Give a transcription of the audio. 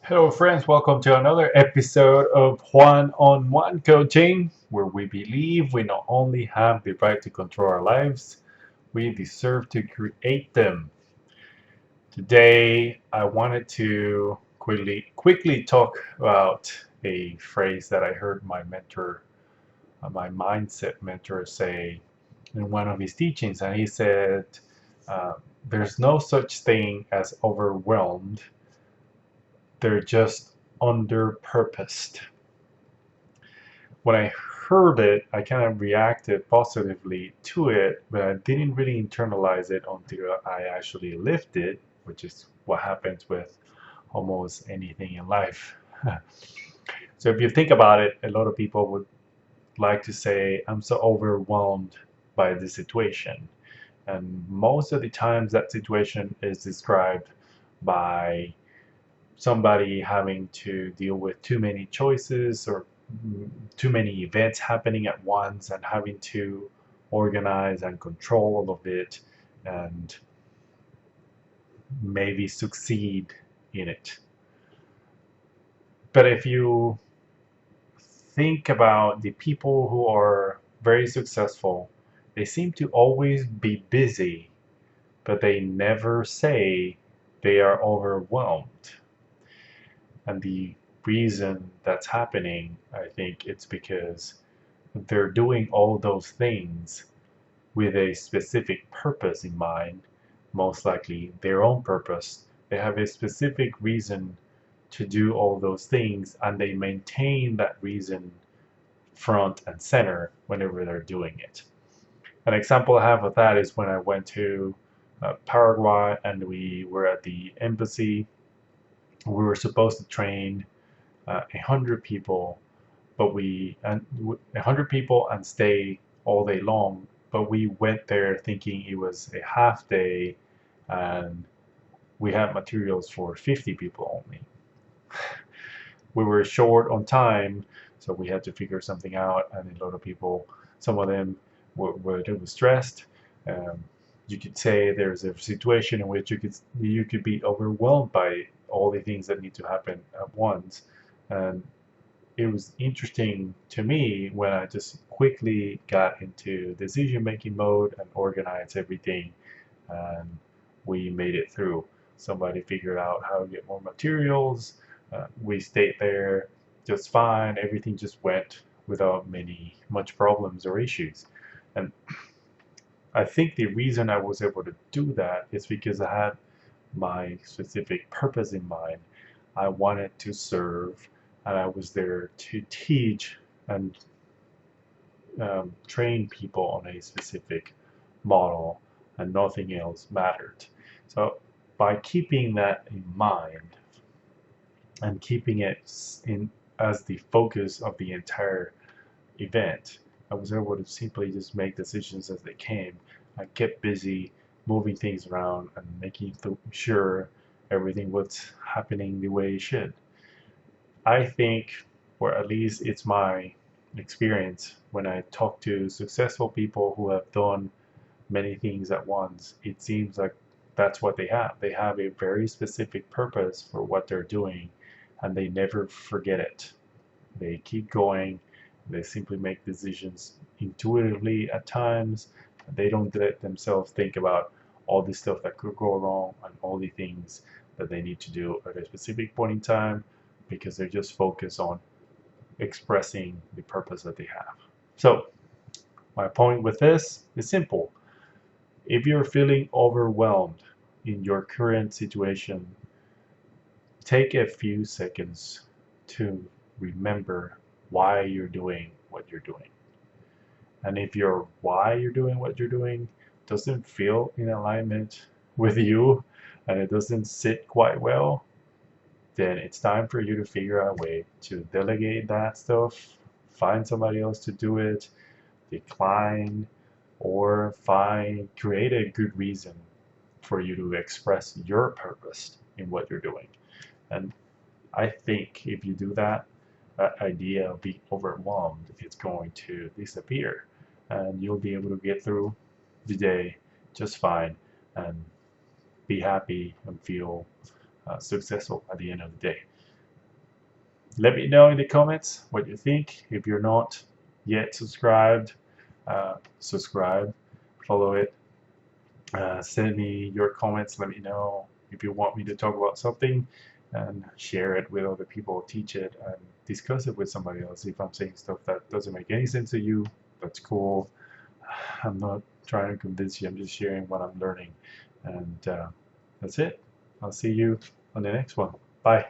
Hello, friends. Welcome to another episode of Juan on One Coaching, where we believe we not only have the right to control our lives, we deserve to create them. Today, I wanted to quickly talk about a phrase that I heard my mentor, my mindset mentor, say in one of his teachings, and he said, uh, "There's no such thing as overwhelmed. They're just under-purposed." When I heard it, I kind of reacted positively to it, but I didn't really internalize it until I actually lived it, which is what happens with almost anything in life. So if you think about it, a lot of people would like to say, I'm so overwhelmed by the situation. And most of the times that situation is described by somebody having to deal with too many choices or too many events happening at once and having to organize and control all of it and maybe succeed in it. But if you think about the people who are very successful, they seem to always be busy, but they never say they are overwhelmed. And the reason that's happening, I think it's because they're doing all those things with a specific purpose in mind, most likely their own purpose. They have a specific reason to do all those things, and they maintain that reason front and center whenever they're doing it. An example I have of that is when I went to Paraguay and we were at the embassy. We were supposed to train 100 people, but we and 100 people and stay all day long. But we went there thinking it was a half day, and we had materials for 50 people only. We were short on time, so we had to figure something out. And a lot of people, some of them were a little stressed. Um, you could say there's a situation in which you could be overwhelmed by all the things that need to happen at once, and it was interesting to me when I just quickly got into decision making mode and organized everything, and we made it through. Somebody figured out how to get more materials. We stayed there just fine. Everything just went without much problems or issues. And I think the reason I was able to do that is because I had my specific purpose in mind. I wanted to serve, and I was there to teach and train people on a specific model, and nothing else mattered. So, by keeping that in mind and keeping it in as the focus of the entire event, I was able to simply just make decisions as they came. I kept busy moving things around and making sure everything was happening the way it should. I think, or at least it's my experience, when I talk to successful people who have done many things at once, it seems like that's what they have. They have a very specific purpose for what they're doing, and they never forget it. They keep going. They simply make decisions intuitively at times. They don't let themselves think about all the stuff that could go wrong and all the things that they need to do at a specific point in time, because they're just focused on expressing the purpose that they have. So, my point with this is simple. If you're feeling overwhelmed in your current situation, take a few seconds to remember why you're doing what you're doing. And if your why you're doing what you're doing doesn't feel in alignment with you and it doesn't sit quite well, then it's time for you to figure out a way to delegate that stuff, find somebody else to do it, decline, or create a good reason for you to express your purpose in what you're doing. And I think if you do that, that idea of being overwhelmed is going to disappear, and you'll be able to get through the day just fine and be happy and feel successful at the end of the day. Let me know in the comments what you think. If you're not yet subscribed, subscribe, follow it. Send me your comments. Let me know if you want me to talk about something, and share it with other people. Teach it and discuss it with somebody else. If I'm saying stuff that doesn't make any sense to you, that's cool. I'm not trying to convince you. I'm just sharing what I'm learning. And that's it. I'll see you on the next one. Bye.